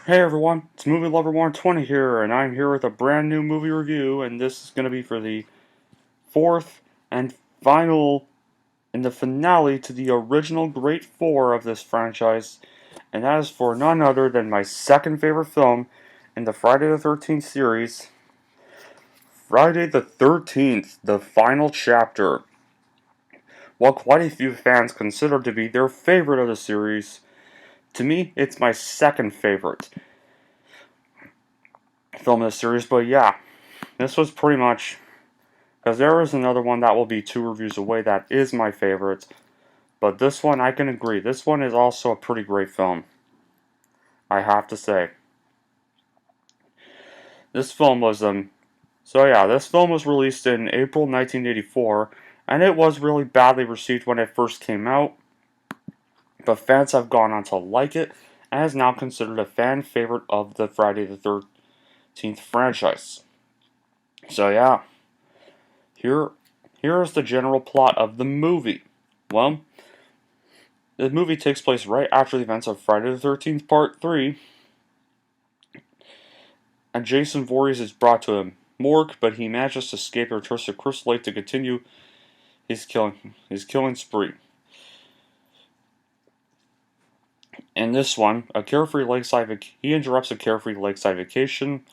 Hey everyone, it's Movie Lover 120 here, and I'm here with a brand new movie review, and this is going to be for the fourth and final in the finale to the original Great Four of this franchise, and that is for none other than my second favorite film in the Friday the 13th series, Friday the 13th, the final chapter. While quite a few fans consider it to be their favorite of the series, to me, it's my second favorite film in the series, but yeah, this was pretty much because there is another one that will be two reviews away that is my favorite. But this one, I can agree. This one is also a pretty great film. I have to say. This film was, this film was released in April 1984, and it was really badly received when it first came out. But fans have gone on to like it, and is now considered a fan favorite of the Friday the 13th franchise. So yeah, here, here is the general plot of the movie. Well, the movie takes place right after the events of Friday the 13th Part 3, and Jason Voorhees is brought to a morgue, but he manages to escape and returns to Crystal Lake to continue his killing spree. In this one, he interrupts a carefree lakeside vacation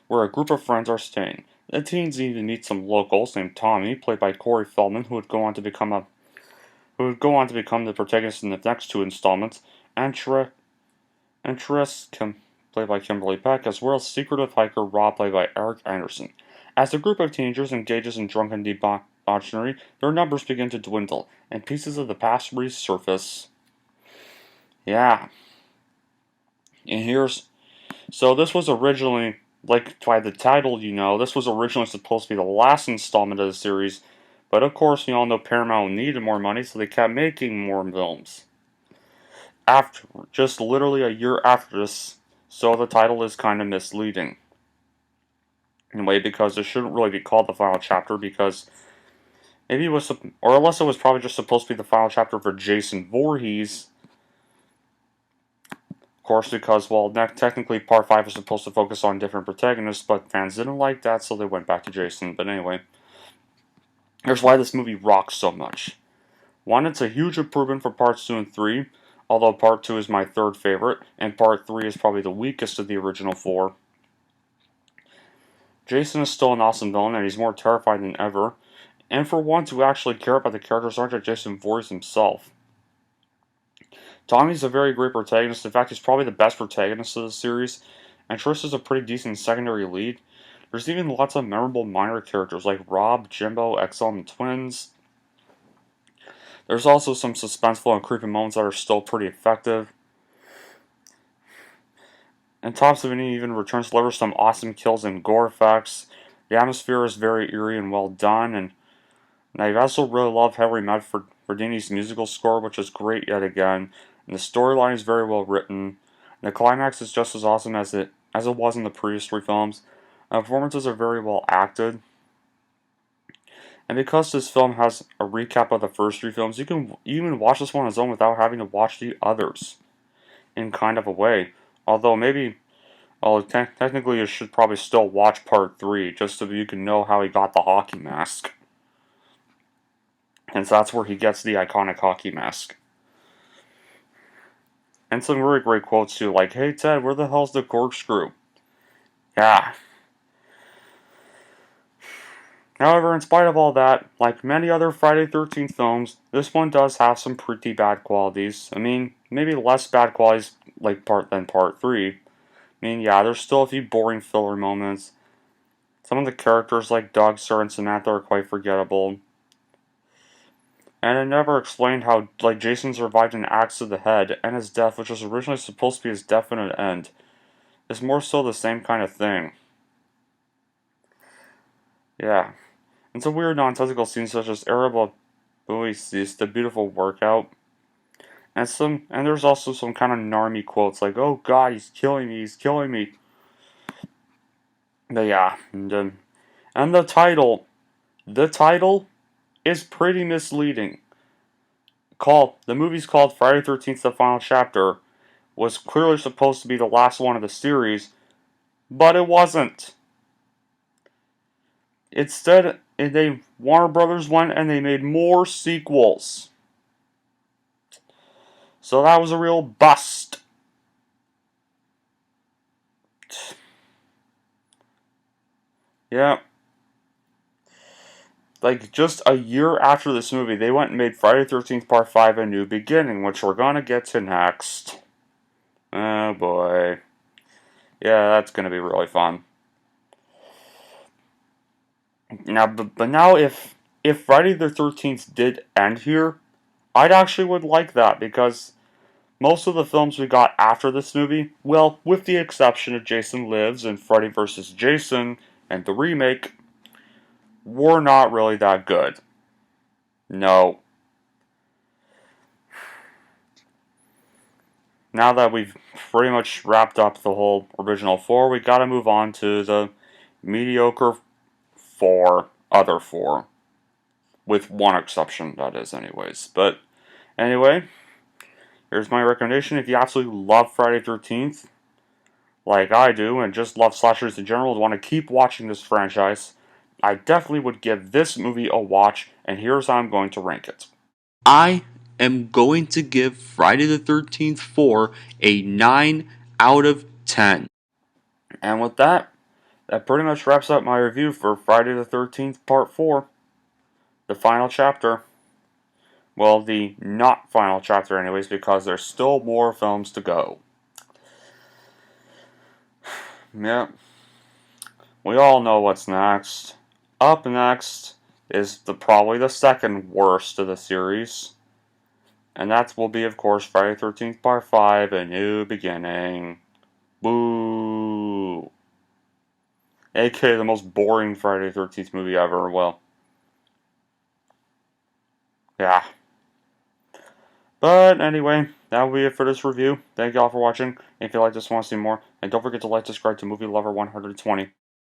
where a group of friends are staying. The teens need to meet some locals named Tommy, played by Corey Feldman, who would go on to become the protagonist in the next two installments, and Therese, played by Kimberly Peck, as well as secretive hiker Rob, played by Eric Anderson. As the group of teenagers engages in drunken debauchery, their numbers begin to dwindle, and pieces of the past resurface. Yeah. And here's. So this was originally, like by the title, this was originally supposed to be the last installment of the series, but of course, you all know Paramount needed more money, so they kept making more films. After, just literally a year after this, so the title is kind of misleading. In a way, because it shouldn't really be called the final chapter, because maybe it was, or unless it was probably just supposed to be the final chapter for Jason Voorhees. Of course, because, well, technically Part 5 was supposed to focus on different protagonists, but fans didn't like that, so they went back to Jason. But anyway, here's why this movie rocks so much. One, it's a huge improvement from Parts 2 and 3, although Part 2 is my third favorite, and Part 3 is probably the weakest of the original four. Jason is still an awesome villain, and he's more terrifying than ever, and for once who actually care about the characters aren't just Jason Voorhees himself. Tommy's a very great protagonist. In fact, he's probably the best protagonist of the series, and Trish is a pretty decent secondary lead. There's even lots of memorable minor characters like Rob, Jimbo, Excel, and the twins. There's also some suspenseful and creepy moments that are still pretty effective. And Tom Savini even returns to deliver some awesome kills and gore effects. The atmosphere is very eerie and well done, and I also really love Henry Medfordini's musical score, which is great yet again. And the storyline is very well written. And the climax is just as awesome as it was in the previous three films. The performances are very well acted. And because this film has a recap of the first three films, you can even watch this one on its own without having to watch the others in kind of a way. Although maybe, well, technically you should probably still watch part 3 just so you can know how he got the hockey mask. And so that's where he gets the iconic hockey mask. And some really great quotes too, like, "Hey Ted, where the hell's the corkscrew?" Yeah. However, in spite of all that, like many other Friday 13th films, this one does have some pretty bad qualities. I mean, maybe less bad qualities than part 3. I mean, yeah, there's still a few boring filler moments. Some of the characters like Doug, Sir, and Samantha are quite forgettable. And it never explained how, Jason survived an axe to the head, and his death, which was originally supposed to be his definite end, is more so the same kind of thing. Yeah. And some weird nonsensical scenes such as Araba Boisis, the beautiful workout. And there's also some kind of narmy quotes like, "Oh god, he's killing me, he's killing me." But yeah, and the title is pretty misleading. The movie's called Friday 13th, the final chapter, was clearly supposed to be the last one of the series, but it wasn't. Instead, Warner Brothers went and they made more sequels. So that was a real bust. Yeah. Like, just a year after this movie, they went and made Friday the 13th Part 5 A New Beginning, which we're gonna get to next. Oh boy. Yeah, that's gonna be really fun. Now, but now if Friday the 13th did end here, I'd actually would like that, because most of the films we got after this movie, well, with the exception of Jason Lives and Freddy vs. Jason and the remake, were not really that good. No. Now that we've pretty much wrapped up the whole original four, we gotta move on to the mediocre other four. With one exception, that is, anyways. But, anyway, here's my recommendation. If you absolutely love Friday the 13th, like I do, and just love slashers in general, and want to keep watching this franchise, I definitely would give this movie a watch, and here's how I'm going to rank it. I am going to give Friday the 13th 4 a 9 out of 10. And with that, that pretty much wraps up my review for Friday the 13th Part 4, the final chapter. Well, the not final chapter anyways, because there's still more films to go. Yep. We all know what's next. Up next is probably the second worst of the series. And that will be, of course, Friday the 13th Part 5, A New Beginning. Boo! AKA the most boring Friday the 13th movie ever. Well, yeah. But anyway, that will be it for this review. Thank you all for watching. If you like this and want to see more, and don't forget to like, subscribe to Movie Lover 120.